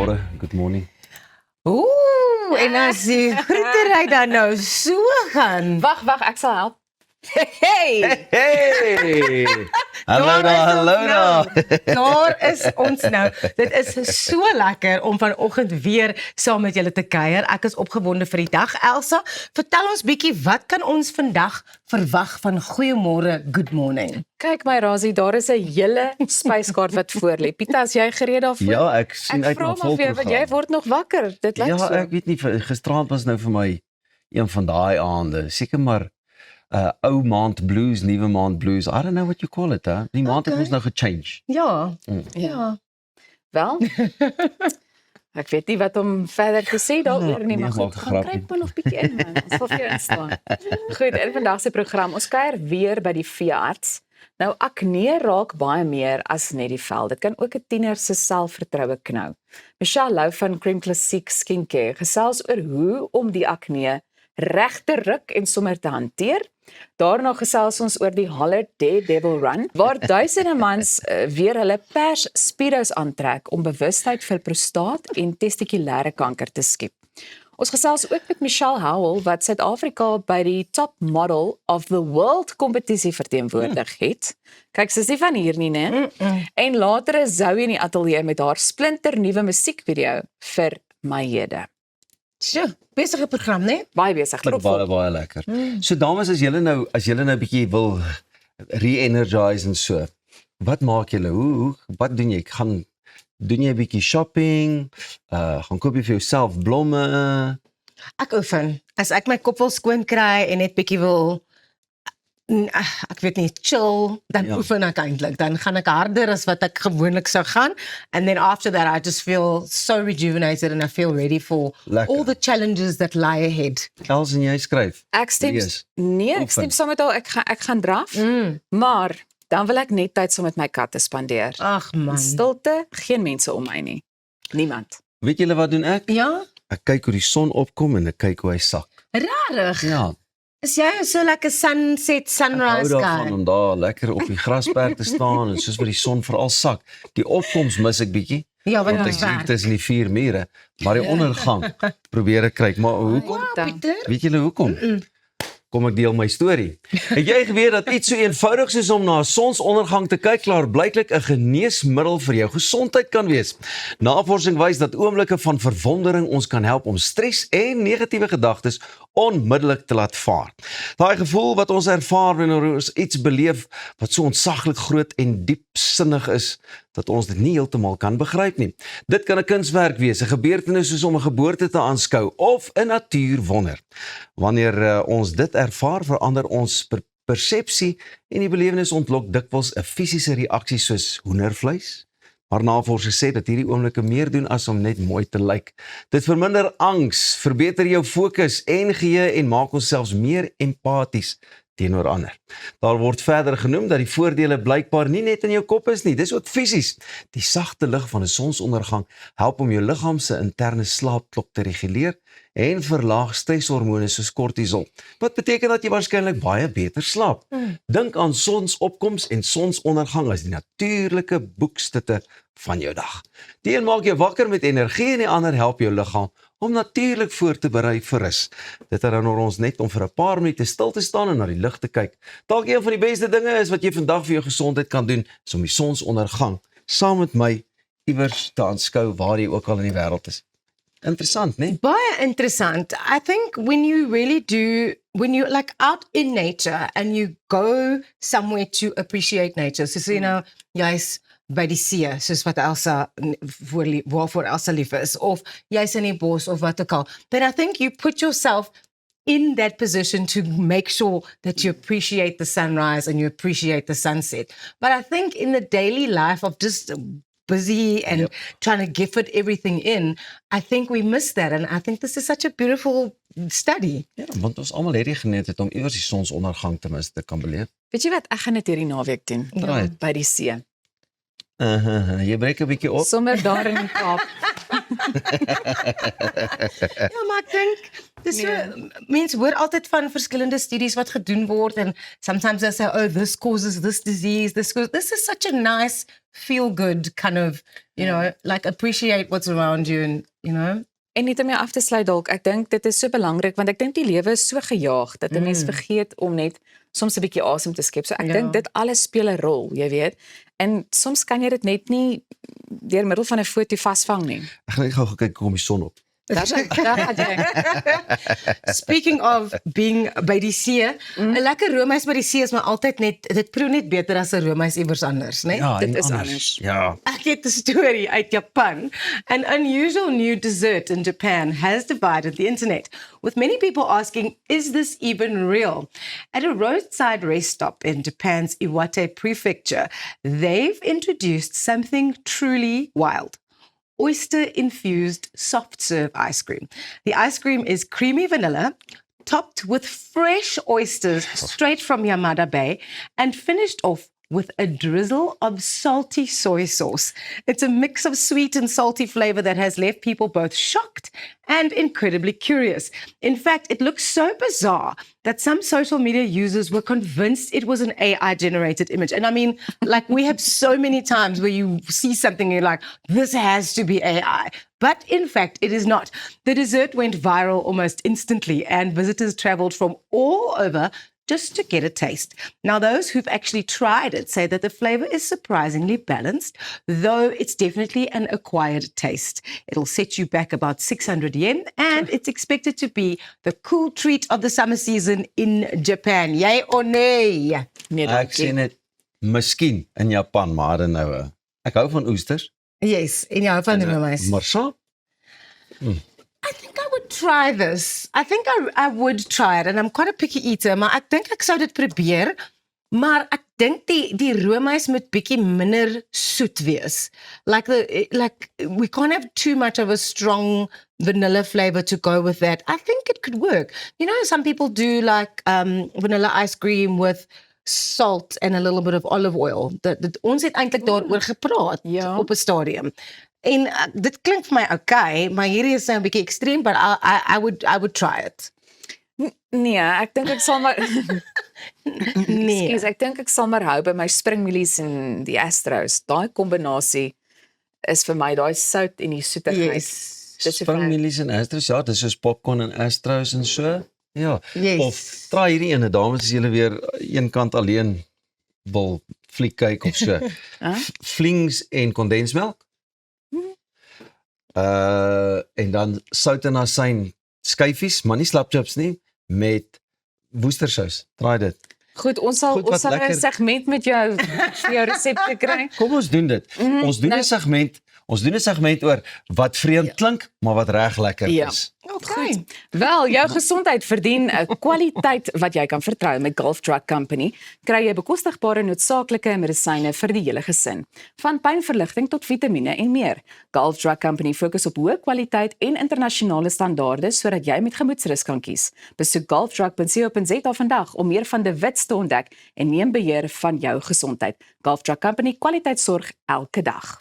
Goeiemôre, good morning. Oeh, en as die groetery dan nou so gaan. Wag, ek sal help. Hey! Hey! Hallo daar. Daar is ons nou. Dit is so lekker om vanoggend weer saam met julle te kuier. Ek is opgewonde vir die dag. Elsa, vertel ons bietjie, wat kan ons vandag verwag van goeiemôre, good morning? Kyk my Rasie, daar is 'n hele spyskaart wat voor lê. Pieter, as jy gereed daarvoor? Ja, ek sien uit vra na maar weer, want jy word nog wakker. Dit lyk Ja, so. ek weet nie, gisterand was nou vir my een van daai aande. Seker maar ou maand blues, nuwe maand blues. I don't know what you call it, hè. Die maand het ons nou gechange. Ja. Ja. Wel, ek weet nie wat om verder te sê daaroor nie, maar goed, gaan kry maar nog bietjie in, man. Ons sal vir jou instaan. Goed, in vandag se program, ons kuier weer by die veearts. Nou, akne raak baie meer as net die vel. Dit kan ook 'n tiener se selfvertroue knou. Michelle Lou van Cream Classic Skincare gesels oor hoe om die akne reg te ruk en sommer te hanteer. Daarna gesels ons oor die Holler Daredevil Run, waar duisende mans weer hulle pers spiros aantrek om bewustheid vir prostaat en testikulêre kanker te skep. Ons gesels ook met Michelle Howell wat Suid-Afrika by die Top Model of the World kompetisie verteenwoordig het. Kyk, sy is nie van hier nie, né? En later is Zoe in die ateljee met haar splinternuwe musiekvideo vir My Hede. So, besige program, né? Baie besig. Dit baie lekker. So dames, as julle nou 'n bietjie wil re-energize en so, wat maak julle? Wat doen jy? Doen jy 'n bietjie shopping? Gaan koop jy vir jouself blomme? Ek oefen. As ek my kop wil skoon kry en net bietjie wil ek weet nie, chill, dan oefen ek eintlik. Dan gaan ek harder as wat ek gewoonlik sou gaan. And then after that, I just feel so rejuvenated and I feel ready for all the challenges that lie ahead. Els en jy skryf? Ek stem saam met haar. Ek gaan draf, maar dan wil ek net tyd saam met my katte spandeer. Ag man. Stilte, geen mense om my nie. Niemand. Weet julle wat doen ek? Ja? Ek kyk hoe die son opkom en ek kyk hoe hy sak. Rarig. Ja. Is jy so lekker sunset, sunrise guy? Ek hou daarvan om daar lekker op die grasperk te staan en soos wat die son veral sak. Die opkoms mis ek bietjie. Ja, want ek sien tussen die 4 mure, maar die ondergang probeer ek kry. Maar hoekom? Weet julle hoekom? Kom ek deel my storie. Het jy geweet dat iets so eenvoudig soos om na 'n sonsondergang te kyk klaarblyklik 'n geneesmiddel vir jou gesondheid kan wees? Navorsing wys dat oomblikke van verwondering ons kan help om stres en negatiewe gedagtes onmiddellik te laat vaar. Daai gevoel wat ons ervaar wanneer ons iets beleef wat so ontsaglik groot en diepsinnig is, dat ons dit nie heeltemal kan begryp nie. Dit kan 'n kunswerk wees, 'n gebeurtenis soos om 'n geboorte te aanskou of 'n natuurwonder. Wanneer ons dit ervaar, verander ons persepsie en die belewenis ontlok dikwels 'n fisiese reaksie soos hoendervleis. Maar navorsers sê dat hierdie oomblikke meer doen as om net mooi te lyk. Dit verminder angs, verbeter jou fokus en geheue en maak ons selfs meer empaties teenoor ander. Daar word verder genoem dat die voordele blykbaar nie net in jou kop is nie, dis ook fisies. Die sagte lig van 'n sonsondergang help om jou liggaam se interne slaapklok te reguleer en verlaag streshormone soos kortisol. Wat beteken dat jy waarskynlik baie beter slaap. Dink aan sonsopkoms en sonsondergang as die natuurlike boekstutte van jou dag. Die een maak jou wakker met energie en die ander help jou liggaam om natuurlik voor te berei vir rus. Dit herinner ons net om vir 'n paar minute stil te staan en na die lig te kyk. Dalk een van die beste dinge is wat jy vandag vir jou gesondheid kan doen, is om die sonsondergang saam met my iewers te aanskou waar jy ook al in die wêreld is. Interessant, né? Baie interessant. I think when you really do, when you're like out in nature and you go somewhere to appreciate nature, so you know, jy's by die see, soos wat Elsa waarvoor Elsa lief is, of jy's in die bos of wat ook al, then I think you put yourself in that position to make sure that you appreciate the sunrise and you appreciate the sunset. But I think in the daily life of just busy and trying to give it everything in, I think we miss that, and I think this is such a beautiful study. Ja, want ons almal het die geleentheid om iewers die sonsondergang ten minste te kan beleef. Weet jy wat, ek gaan dit hierdie naweek doen, by die see. Jy breek 'n bietjie op. Sommer daar in die Kaap. Ja, maar ek dink dis so mense hoor altyd van verskillende studies wat gedoen word and sometimes they say oh this causes this disease, this is such a nice feel good kind of, you know, like appreciate what's around you and, you know. En net om jou af te sluit dalk, ek dink dit is so belangrik want ek dink die lewe is so gejaag dat 'n mens vergeet om net soms 'n bietjie asem te skep. So ek dink dit alles speel 'n rol, jy weet. En soms kan jy dit net nie deur middel van 'n foto vasvang nie. Ek gaan net gou kyk hoe kom die son op. Daar gaan jy. Speaking of being by die see, 'n lekker roomys by die see is maar altyd net, dit proe net beter as 'n roomys iewers anders, né? Ja, Dit en is anders. Ja. Ek het 'n storie uit Japan. An unusual new dessert in Japan has divided the internet, with many people asking, is this even real? At a roadside rest stop in Japan's Iwate prefecture, they've introduced something truly wild. Oyster-infused soft-serve ice cream. The ice cream is creamy vanilla, topped with fresh oysters straight from Yamada Bay, and finished off with a drizzle of salty soy sauce. It's a mix of sweet and salty flavor that has left people both shocked and incredibly curious. In fact, it looks so bizarre that some social media users were convinced it was an AI-generated image. And I mean, like we have so many times where you see something and you're like, this has to be AI. But in fact, it is not. The dessert went viral almost instantly and visitors traveled from all over just to get a taste. Now, those who've actually tried it say that the flavor is surprisingly balanced, though it's definitely an acquired taste. It'll set you back about 600 yen, and it's expected to be the cool treat of the summer season in Japan. Yay or nay? Nee, Ek sien dit miskien in Japan, maar nou. Ek hou van oesters, Yes, in jou van die roomys. maar saam I think I would try this. I think I would try it, and I'm quite a picky eater, maar ek dink ek sou dit probeer. Maar ek dink die roomys moet bietjie minder soet wees. Like we can't have too much of a strong vanilla flavor to go with that. I think it could work. You know, some people do like vanilla ice cream with salt and a little bit of olive oil. Ons het eintlik daaroor gepraat op 'n stadium. En dit klink vir my okay, maar hierdie is 'n bietjie extreme, but I would try it. Nee, ek dink ek sal maar Nee. Ekskuus, ek dink ek sal maar hou by my springmielies en die Astros. Daai kombinasie is vir my daai sout en die soetigheid. Yes. Dis so springmielies en Astros, ja, dis soos popcorn en Astros en so. Ja. Yes. Of try hierdie ene, dames, as julle weer een kant alleen wil fliek kyk of so. Flings en kondensmelk. En dan sout en asyn skyfies, maar nie slapchips nie, met woestersous. Try dit. Goed, ons sal Goed, wat 'n lekker. segment met jou vir jou resepte kry. Kom ons doen dit. Ons doen 'n nou- segment. Ons doen 'n segment oor wat vreemd klink, maar wat reg lekker Ja. is. Okay. Wel, jou gesondheid verdien 'n kwaliteit wat jy kan vertrou. Met Gulf Drug Company kry jy bekostigbare noodsaaklike medisyne vir die hele gesin, van pynverligting tot vitamiene en meer. Gulf Drug Company fokus op hoë kwaliteit en internasionale standaarde sodat jy met gemoedsrus kan kies. Besoek gulfdrug.co.za vandag om meer van die wits te ontdek en neem beheer van jou gesondheid. Gulf Drug Company, kwaliteitsorg elke dag.